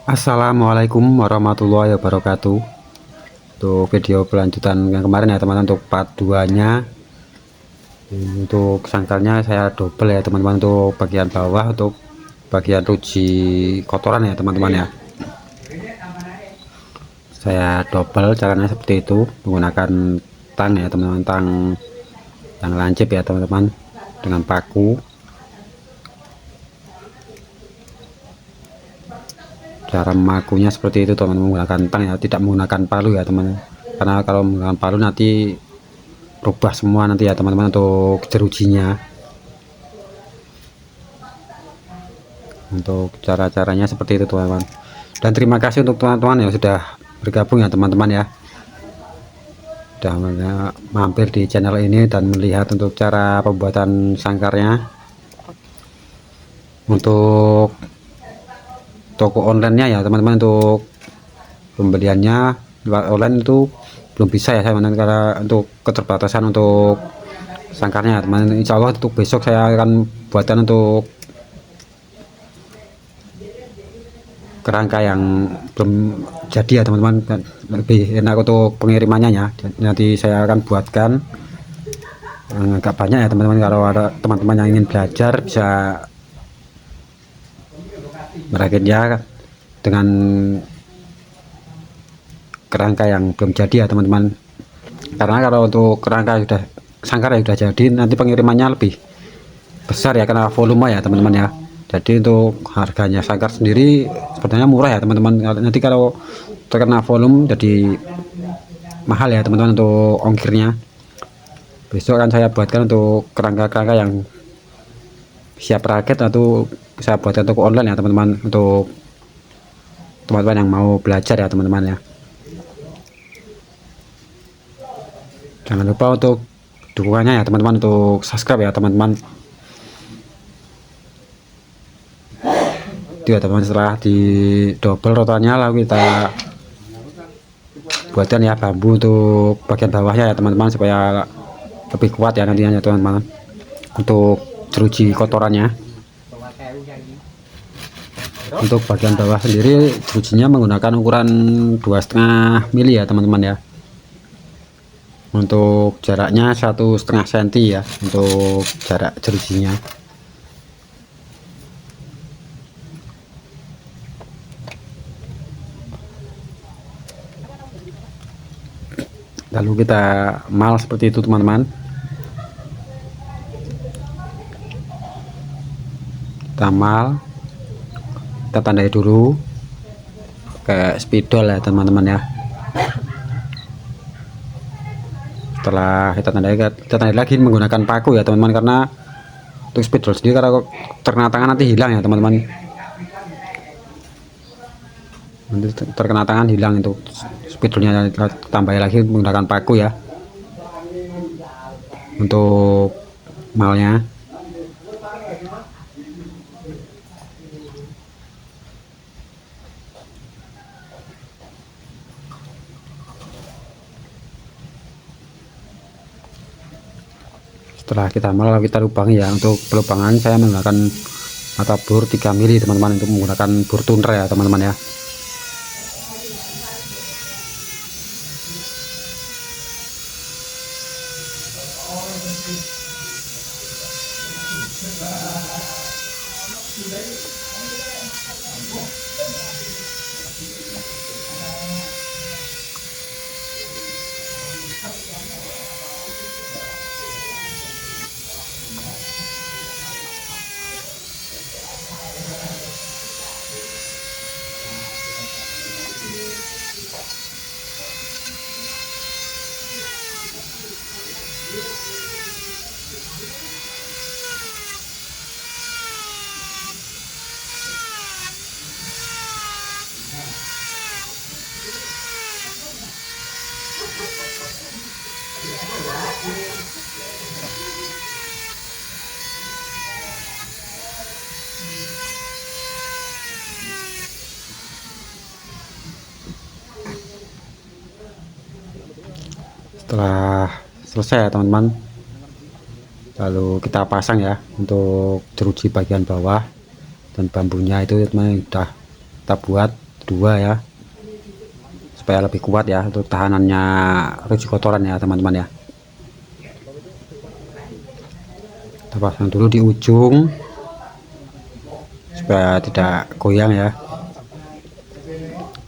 Assalamualaikum warahmatullahi wabarakatuh. Untuk video kelanjutan yang kemarin ya teman-teman, untuk part 2 nya untuk sangkarnya saya double ya teman-teman. Untuk bagian bawah, untuk bagian ruji kotoran ya teman-teman ya, saya double. Caranya seperti itu, menggunakan tang ya teman-teman, tang yang lancip ya teman-teman, dengan paku. Cara memakunya seperti itu teman-teman, menggunakan tang ya, tidak menggunakan palu ya teman-teman, karena kalau menggunakan palu nanti rubah semua nanti ya teman-teman untuk jerujinya. Untuk cara-caranya seperti itu teman-teman, dan terima kasih untuk teman-teman yang sudah bergabung ya teman-teman ya, sudah mampir di channel ini dan melihat untuk cara pembuatan sangkarnya. Untuk toko online-nya ya teman-teman, untuk pembeliannya lewat online itu belum bisa ya saya, karena untuk keterbatasan untuk sangkarnya teman-teman. Insya Allah untuk besok saya akan buatkan untuk kerangka yang belum jadi ya teman-teman, lebih enak untuk pengirimannya ya. Nanti saya akan buatkan agak banyak ya teman-teman. Kalau ada teman-teman yang ingin belajar, bisa merakitnya dengan kerangka yang belum jadi ya teman-teman, karena kalau untuk kerangka sudah, sangkar yang sudah jadi, nanti pengirimannya lebih besar ya, karena volume ya teman-teman ya. Jadi untuk harganya sangkar sendiri sebenarnya murah ya teman-teman, nanti kalau terkena volume jadi mahal ya teman-teman untuk ongkirnya. Besok akan saya buatkan untuk kerangka-kerangka yang siap rakit, atau saya buatkan toko online ya teman-teman, untuk teman-teman yang mau belajar ya teman-teman ya. Jangan lupa untuk dukungannya ya teman-teman, untuk subscribe ya teman-teman. Itu ya teman-teman, setelah di double rotannya lalu kita buatkan ya bambu untuk bagian bawahnya ya teman-teman, supaya lebih kuat ya nantinya ya teman-teman, untuk jeruji kotorannya. Untuk bagian bawah sendiri jerujinya menggunakan ukuran 2,5 mili ya teman-teman ya. Untuk jaraknya 1,5 cm ya untuk jarak jerujinya. Lalu kita mal seperti itu teman-teman. Kita mal, kita tandai dulu kayak spidol ya teman-teman ya. Setelah kita tandai lagi menggunakan paku ya teman-teman, karena untuk spidol sendiri kalau terkena tangan nanti hilang ya teman-teman, nanti terkena tangan hilang. Untuk spidolnya tambah lagi menggunakan paku ya untuk malnya. Setelah kita mal, kita lubangi ya. Untuk pelubangan saya menggunakan mata bor 3 mili teman-teman, untuk menggunakan bor tuner ya teman-teman ya. Setelah selesai ya teman-teman, lalu kita pasang ya untuk jeruji bagian bawah, dan bambunya itu teman sudah kita buat dua ya, supaya lebih kuat ya untuk tahanannya ruji kotoran ya teman-teman ya. Kita pasang dulu di ujung supaya tidak goyang ya.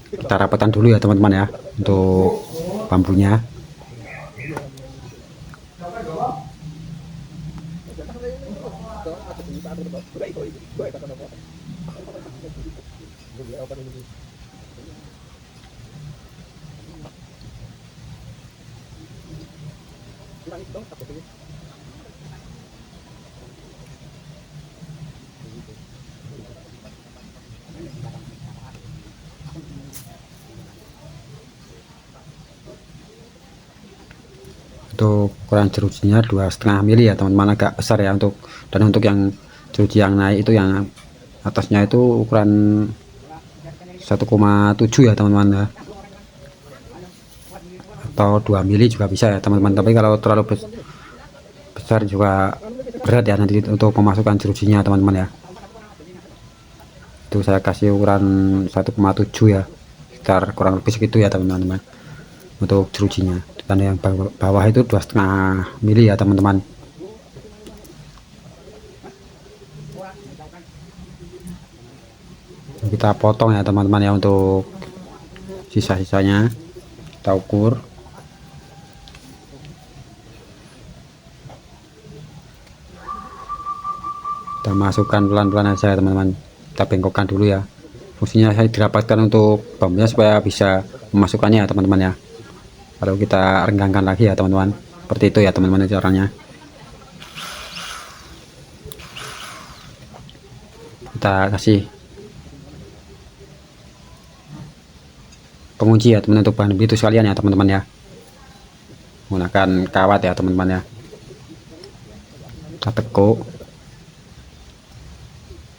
Kita rapatkan dulu ya teman-teman ya untuk bambunya. Untuk ukuran jerujinya 2,5 mili ya teman-teman, agak besar ya untuk, dan untuk yang jeruji yang naik itu yang atasnya itu ukuran 1,7 ya teman-teman ya, atau 2 mili juga bisa ya teman-teman. Tapi kalau terlalu besar juga berat ya nanti untuk memasukkan jerujinya teman-teman ya. Itu saya kasih ukuran 1,7 ya, sekitar kurang lebih segitu ya teman-teman untuk jerujinya. Dan yang bawah itu 2,5 mili ya teman-teman. Kita potong ya teman-teman ya untuk sisa-sisanya, kita ukur. Kita masukkan pelan-pelan aja ya teman-teman, kita bengkokkan dulu ya. Fungsinya saya dirapatkan untuk bambunya supaya bisa memasukkannya ya teman-teman ya. Kalau kita renggangkan lagi ya teman-teman, seperti itu ya teman-teman caranya. Kita kasih pengunci ya teman, untuk bahan itu sekalian ya teman-teman ya, menggunakan kawat ya teman-teman ya. Kita tekuk,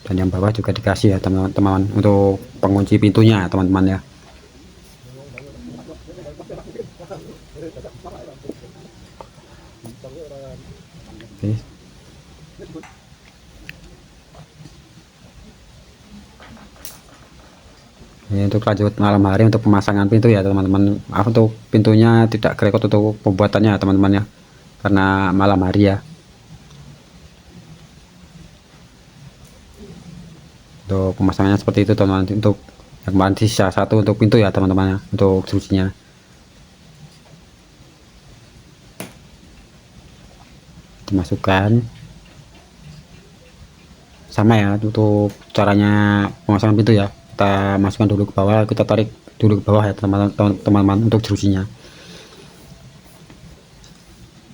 dan yang bawah juga dikasih ya teman-teman untuk pengunci pintunya teman-teman ya. Oke. Ini untuk lanjut malam hari untuk pemasangan pintu ya teman-teman. Maaf untuk pintunya tidak kerekot untuk pembuatannya ya teman-teman ya, karena malam hari ya. Untuk pemasangannya seperti itu teman-teman. Untuk yang kemarin sisa satu untuk pintu ya teman-teman ya, untuk jerujinya. Dimasukkan sama ya untuk caranya pemasangan pintu ya. Kita masukkan dulu ke bawah, kita tarik dulu ke bawah ya teman-teman untuk jerujinya.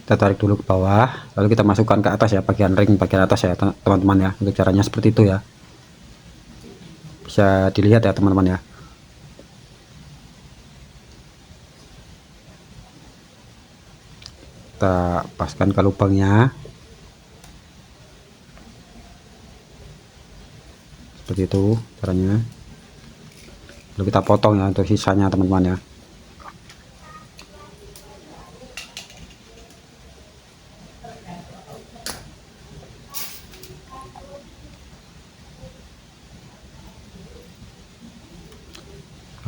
Kita tarik dulu ke bawah, lalu kita masukkan ke atas ya, bagian ring bagian atas ya teman-teman ya. Untuk caranya seperti itu ya, bisa dilihat ya teman-teman ya. Kita paskan ke lubangnya seperti itu caranya. Lalu kita potong ya untuk sisanya teman-teman ya.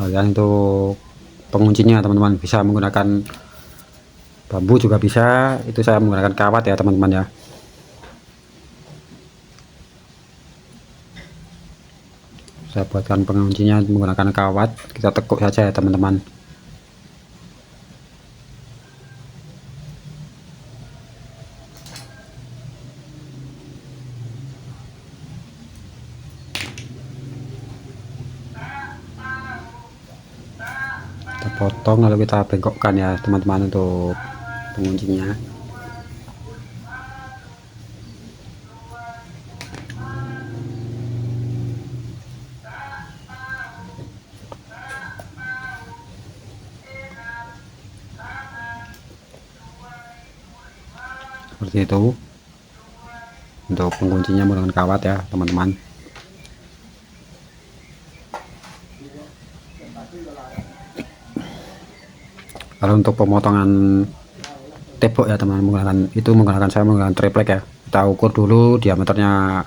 Dan untuk penguncinya teman-teman bisa menggunakan bambu juga bisa, itu saya menggunakan kawat ya teman-teman ya. Saya buatkan penguncinya menggunakan kawat, kita tekuk saja ya teman-teman. Kita potong lalu kita bengkokkan ya teman-teman untuk penguncinya. Seperti itu untuk penguncinya menggunakan kawat ya teman-teman. Kalau untuk pemotongan tembok ya teman-teman, menggunakan saya menggunakan triplek ya. Kita ukur dulu diameternya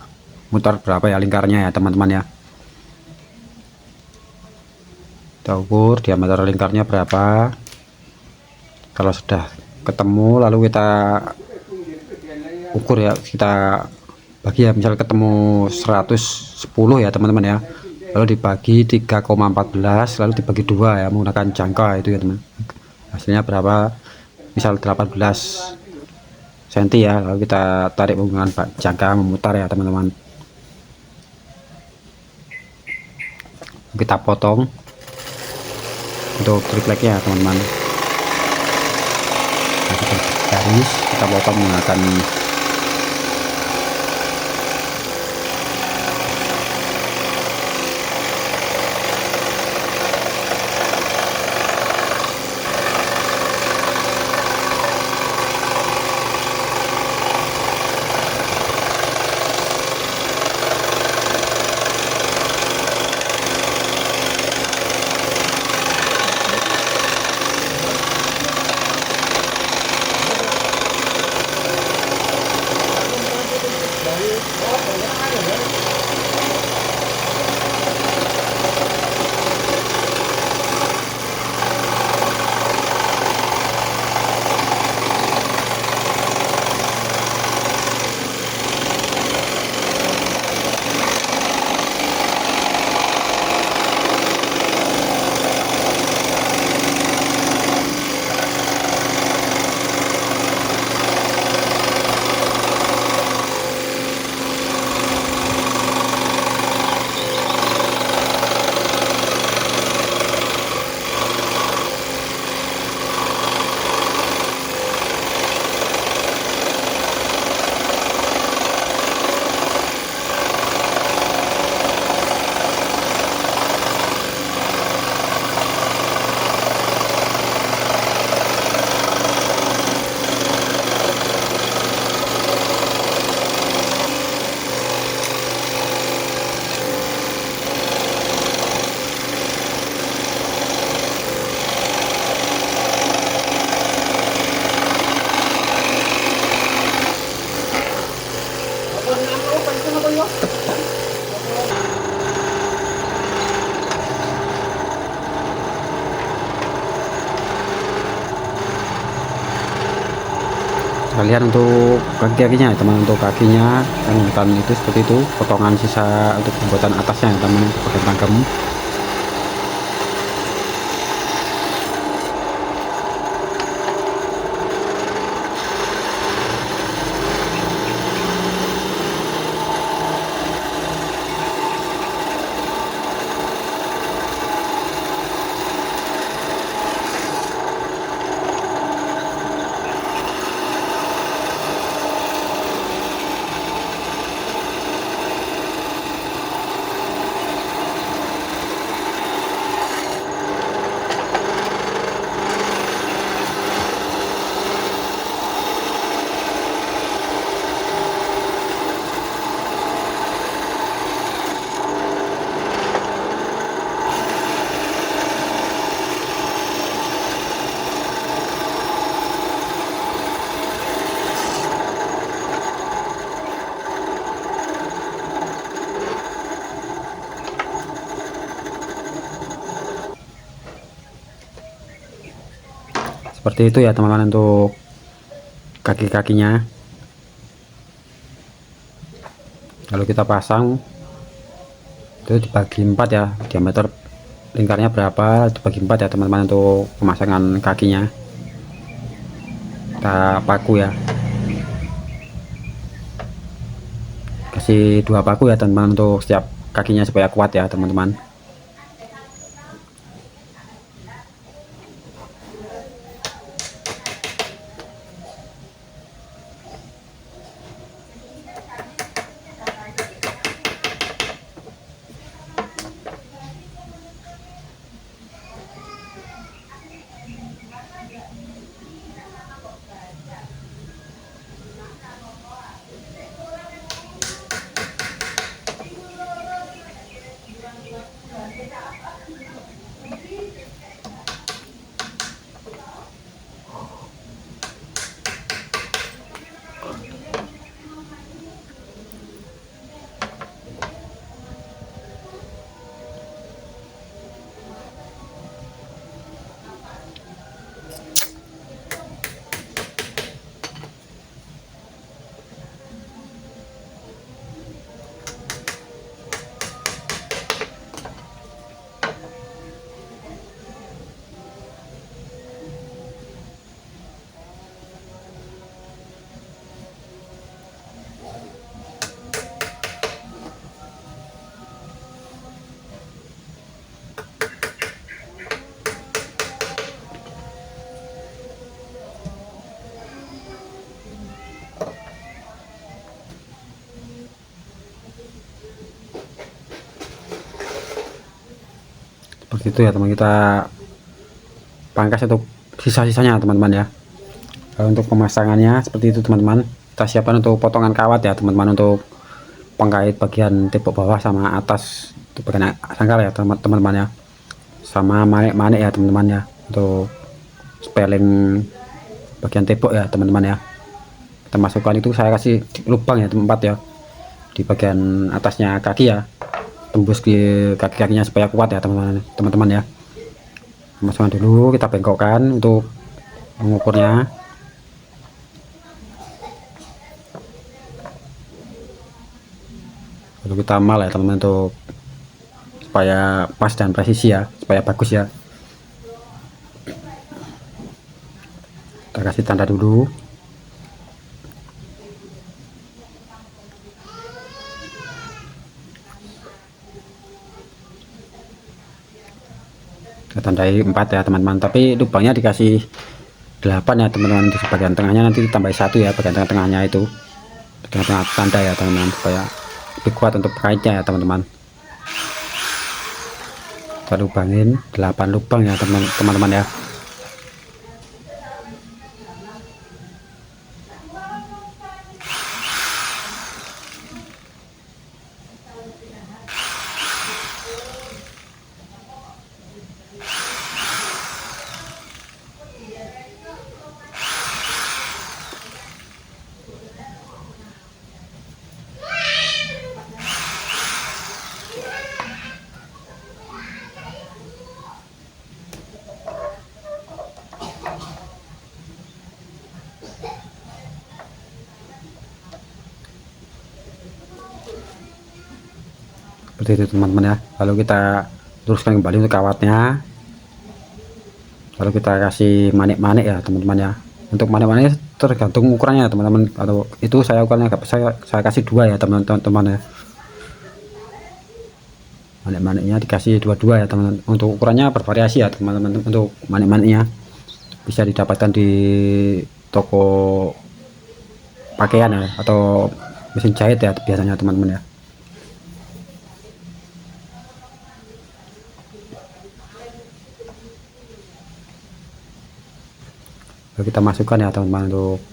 mutar berapa ya, lingkarnya ya teman-teman ya. Kita ukur diameter lingkarnya berapa. Kalau sudah ketemu lalu kita ukur ya, kita bagi ya, misal ketemu 110 ya teman-teman ya, lalu dibagi 3,14 lalu dibagi 2 ya menggunakan jangka itu ya teman. Hasilnya berapa, misal 18 cm ya, lalu kita tarik menggunakan jangka memutar ya teman-teman. Kita potong untuk tripleknya teman-teman. Nah, kita garis, kita potong menggunakan kalian untuk kaki-kakinya ya teman. Untuk kakinya yang menggunakan itu seperti itu, potongan sisa untuk pembuatan atasnya ya teman, untuk bagian tangkem. Seperti itu ya teman-teman untuk kaki-kakinya. Lalu kita pasang itu dibagi 4 ya, diameter lingkarnya berapa dibagi 4 ya teman-teman untuk pemasangan kakinya. Kita paku ya, kasih 2 paku ya teman-teman untuk setiap kakinya supaya kuat ya teman-teman. seperti itu ya teman, kita pangkas untuk sisa-sisanya teman-teman ya. Untuk pemasangannya seperti itu teman-teman, kita siapkan untuk potongan kawat ya teman-teman, untuk pengkait bagian tembok bawah sama atas untuk bagian sangkar ya teman-teman ya, sama manik-manik ya teman-teman ya, untuk spelling bagian tembok ya teman-teman ya. Kita masukkan itu, saya kasih lubang ya tempat ya di bagian atasnya kaki ya, tembus di kaki-kakinya supaya kuat ya teman-teman ya. Masukkan dulu, kita bengkokkan untuk mengukurnya. Lalu kita mal ya teman-teman, untuk supaya pas dan presisi ya, supaya bagus ya. Kita kasih tanda dulu. Kita tandai 4 ya teman-teman, tapi lubangnya dikasih 8 ya teman-teman. Di bagian tengahnya nanti ditambah 1 ya, bagian tengah-tengahnya itu, tengah-tengah tanda ya teman-teman, supaya lebih kuat untuk kaitnya ya teman-teman. Kita lubangin 8 lubang ya teman-teman ya. Seperti itu teman-teman ya. Lalu kita luruskan kembali untuk kawatnya, lalu kita kasih manik-manik ya teman-teman ya. Untuk manik-manik tergantung ukurannya teman-teman, atau itu saya ukurannya saya kasih 2 ya teman-teman ya. Manik-maniknya dikasih 22 ya teman-teman. Untuk ukurannya bervariasi ya teman-teman. Untuk manik-maniknya bisa didapatkan di toko pakaian ya, atau mesin jahit ya biasanya teman-teman ya. Lalu kita masukkan ya teman-teman untuk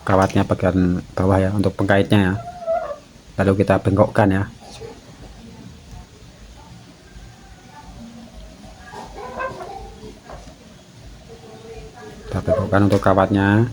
kawatnya bagian bawah ya, untuk pengkaitnya ya. Lalu kita bengkokkan ya. Kita bengkokkan untuk kawatnya.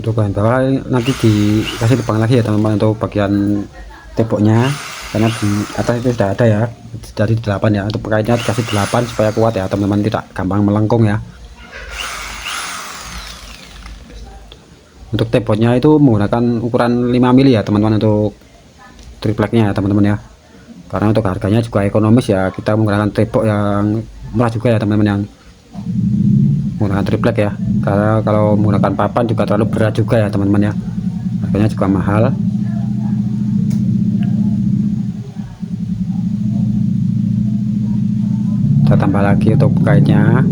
Untuk bahan bawah nanti dikasih lubang lagi ya teman-teman, untuk bagian temboknya, karena di atas itu sudah ada ya dari 8 ya. Untuk pengkaitnya dikasih 8 supaya kuat ya teman-teman, tidak gampang melengkung ya. Untuk temboknya itu menggunakan ukuran 5 mili ya teman-teman, untuk tripleknya ya teman-teman ya. Karena untuk harganya juga ekonomis ya, kita menggunakan tembok yang murah juga ya teman-teman, yang menggunakan triplek ya. Karena kalau menggunakan papan juga terlalu berat juga ya teman-teman ya, harganya juga mahal. Kita tambah lagi untuk kaitnya.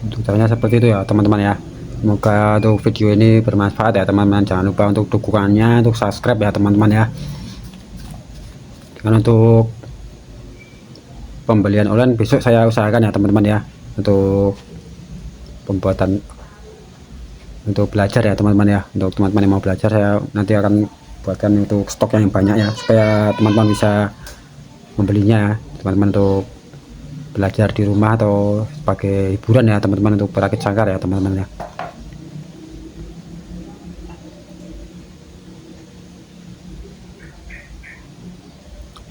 Untuk caranya seperti itu ya teman-teman ya. Semoga untuk video ini bermanfaat ya teman-teman. Jangan lupa untuk dukungannya, untuk subscribe ya teman-teman ya. Dan untuk pembelian online besok saya usahakan ya teman-teman ya, untuk pembuatan, untuk belajar ya teman-teman ya. Untuk teman-teman yang mau belajar, saya nanti akan buatkan untuk stok yang banyak ya, supaya teman-teman bisa membelinya teman-teman, untuk belajar di rumah atau sebagai hiburan ya teman-teman, untuk perakit sangkar ya teman-teman ya.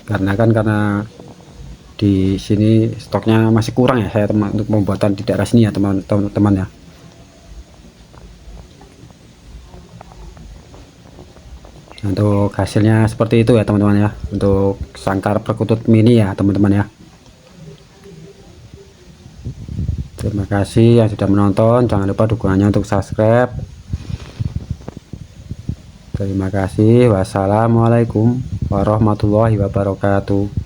karena di sini stoknya masih kurang ya saya teman untuk pembuatan di daerah sini ya teman-teman ya. Untuk hasilnya seperti itu ya teman-teman ya, untuk sangkar perkutut mini ya teman-teman ya. Terima kasih yang sudah menonton, jangan lupa dukungannya untuk subscribe. Terima kasih, wassalamualaikum warahmatullahi wabarakatuh.